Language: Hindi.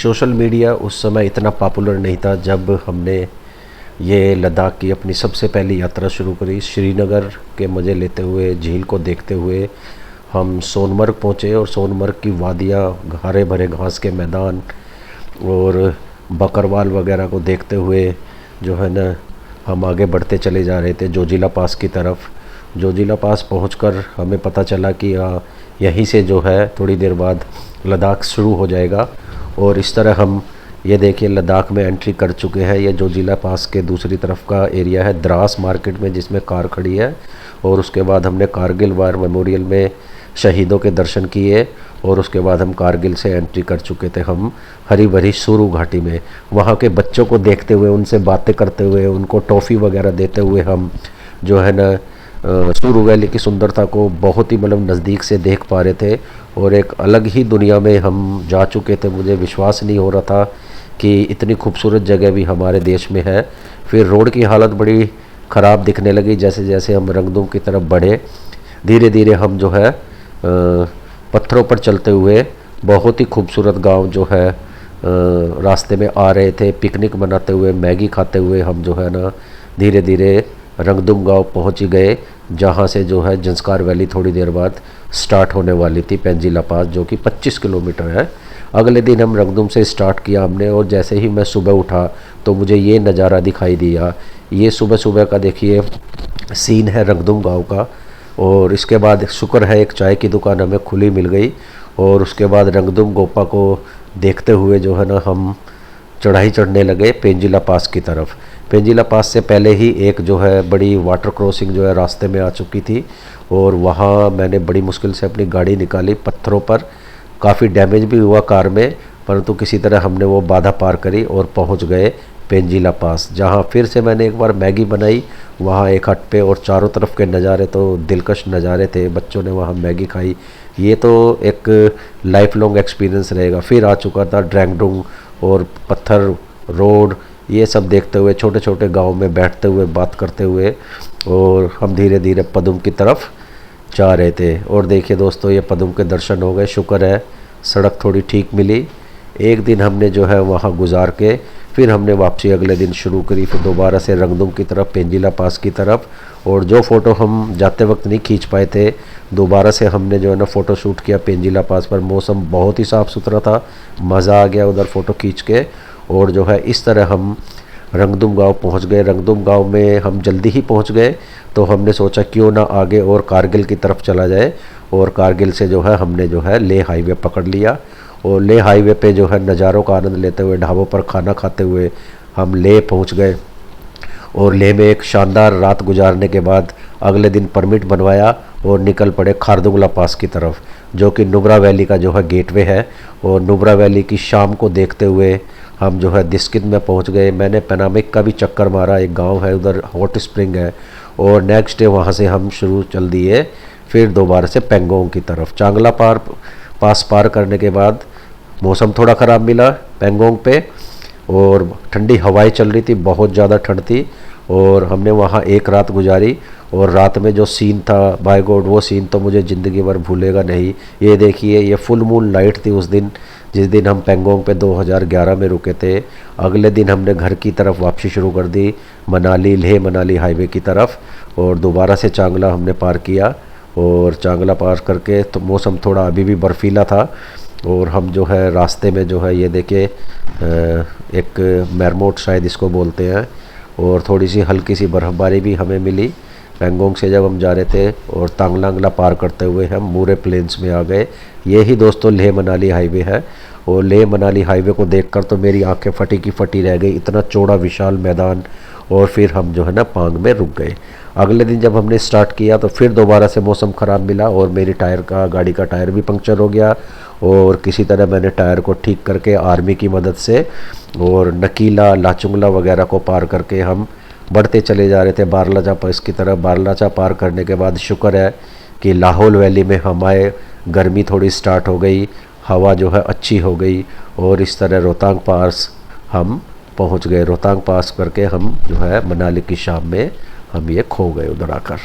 सोशल मीडिया उस समय इतना पॉपुलर नहीं था जब हमने ये लद्दाख की अपनी सबसे पहली यात्रा शुरू करी। श्रीनगर के मज़े लेते हुए, झील को देखते हुए हम सोनमर्ग पहुँचे और सोनमर्ग की वादियाँ, हरे भरे घास के मैदान और बकरवाल वगैरह को देखते हुए जो है ना हम आगे बढ़ते चले जा रहे थे जोजिला पास की तरफ। जोजिला पास पहुंचकर हमें पता चला कि यहीं से जो है थोड़ी देर बाद लद्दाख शुरू हो जाएगा। और इस तरह हम ये देखिए लद्दाख में एंट्री कर चुके हैं। ये जोजिला पास के दूसरी तरफ का एरिया है द्रास मार्केट में, जिसमें कार खड़ी है। और उसके बाद हमने कारगिल वार मेमोरियल में शहीदों के दर्शन किए और उसके बाद हम कारगिल से एंट्री कर चुके थे हम हरी भरी सुरू घाटी में। वहाँ के बच्चों को देखते हुए, उनसे बातें करते हुए, उनको टॉफ़ी वगैरह देते हुए हम जो है ना सुरू वैली की सुंदरता को बहुत ही मतलब नज़दीक से देख पा रहे थे। और एक अलग ही दुनिया में हम जा चुके थे। मुझे विश्वास नहीं हो रहा था कि इतनी खूबसूरत जगह भी हमारे देश में है। फिर रोड की हालत बड़ी ख़राब दिखने लगी जैसे जैसे हम रंगदूम की तरफ बढ़े। धीरे धीरे हम जो है पत्थरों पर चलते हुए बहुत ही खूबसूरत गांव जो है रास्ते में आ रहे थे। पिकनिक मनाते हुए, मैगी खाते हुए हम जो है ना धीरे धीरे रंगदुम गांव पहुंच ही गए, जहां से जो है जंस्कार वैली थोड़ी देर बाद स्टार्ट होने वाली थी, पेंजिला पास, जो कि 25 किलोमीटर है। अगले दिन हम रंगदुम से स्टार्ट किया हमने और जैसे ही मैं सुबह उठा तो मुझे ये नज़ारा दिखाई दिया। ये सुबह सुबह का देखिए सीन है रंगदुम गाँव का। और इसके बाद शुक्र है एक चाय की दुकान हमें खुली मिल गई। और उसके बाद रंगदुम गोपा को देखते हुए जो है ना हम चढ़ाई चढ़ने लगे पेंजिला पास की तरफ। पेंजिला पास से पहले ही एक जो है बड़ी वाटर क्रॉसिंग जो है रास्ते में आ चुकी थी और वहाँ मैंने बड़ी मुश्किल से अपनी गाड़ी निकाली पत्थरों पर। काफ़ी डैमेज भी हुआ कार में, परंतु किसी तरह हमने वो बाधा पार करी और पहुँच गए पेंजिला पास, जहाँ फिर से मैंने एक बार मैगी बनाई वहाँ एक हट पे। और चारों तरफ के नज़ारे तो दिलकश नज़ारे थे। बच्चों ने वहाँ मैगी खाई। ये तो एक लाइफ लॉन्ग एक्सपीरियंस रहेगा। फिर आ चुका था ड्रैंगडुंग और पत्थर रोड, ये सब देखते हुए छोटे छोटे गांव में बैठते हुए बात करते हुए और हम धीरे धीरे पदुम की तरफ जा रहे थे। और देखिए दोस्तों, ये पदुम के दर्शन हो गए। शुक्र है सड़क थोड़ी ठीक मिली। एक दिन हमने जो है वहाँ गुजार के फिर हमने वापसी अगले दिन शुरू करी, फिर दोबारा से रंगदुम की तरफ, पेंजिला पास की तरफ। और जो फ़ोटो हम जाते वक्त नहीं खींच पाए थे, दोबारा से हमने जो है ना फ़ोटो शूट किया पेंजिला पास पर। मौसम बहुत ही साफ़ सुथरा था, मज़ा आ गया उधर फ़ोटो खींच के। और जो है इस तरह हम रंगदुम गांव पहुंच गए। रंगदुम गांव में हम जल्दी ही पहुंच गए तो हमने सोचा क्यों ना आगे और कारगिल की तरफ चला जाए। और कारगिल से जो है हमने जो है लेह हाईवे पकड़ लिया और लेह हाईवे पे जो है नज़ारों का आनंद लेते हुए, ढाबों पर खाना खाते हुए हम लेह पहुंच गए। और लेह में एक शानदार रात गुजारने के बाद अगले दिन परमिट बनवाया और निकल पड़े खारदुंगला पास की तरफ, जो कि नुब्रा वैली का जो है गेटवे है। और नुब्रा वैली की शाम को देखते हुए हम जो है दिस्कित में पहुंच गए। मैंने पेनामिक का भी चक्कर मारा, एक गांव है उधर, हॉट स्प्रिंग है। और नेक्स्ट डे वहां से हम शुरू चल दिए फिर दोबारा से पेंगोंग की तरफ। चांगला पास पार करने के बाद मौसम थोड़ा ख़राब मिला पेंगोंग पे और ठंडी हवाएं चल रही थी, बहुत ज़्यादा ठंड थी। और हमने वहाँ एक रात गुजारी और रात में जो सीन था, बाय गॉड, वो सीन तो मुझे ज़िंदगी भर भूलेगा नहीं। ये देखिए, ये फुल मून लाइट थी उस दिन जिस दिन हम पेंगोंग पे 2011 में रुके थे। अगले दिन हमने घर की तरफ वापसी शुरू कर दी, मनाली, लेह मनाली हाईवे की तरफ। और दोबारा से चांगला हमने पार किया और चांगला पार करके तो मौसम थोड़ा अभी भी बर्फीला था। और हम जो है रास्ते में जो है ये देखिए एक मैरमोट शायद इसको बोलते हैं, और थोड़ी सी हल्की सी बर्फ़बारी भी हमें मिली पेंगोंग से जब हम जा रहे थे। और तांगलांगला पार करते हुए हम मूरे प्लेन्स में आ गए। ये ही दोस्तों लेह मनाली हाईवे है। और लेह मनाली हाईवे को देखकर तो मेरी आंखें फटी की फटी रह गई, इतना चौड़ा विशाल मैदान। और फिर हम जो है ना पांग में रुक गए। अगले दिन जब हमने स्टार्ट किया तो फिर दोबारा से मौसम ख़राब मिला और मेरी गाड़ी का टायर भी पंक्चर हो गया। और किसी तरह मैंने टायर को ठीक करके आर्मी की मदद से और नकीला, लाचुंगला वगैरह को पार करके हम बढ़ते चले जा रहे थे बारलाचा पास की तरफ। बारलाचा पार करने के बाद शुक्र है कि लाहौल वैली में हम आए, गर्मी थोड़ी स्टार्ट हो गई, हवा जो है अच्छी हो गई। और इस तरह रोहतांग पास हम पहुंच गए। रोहतांग पास करके हम जो है मनाली की शाम में हम ये खो गए उधर आकर।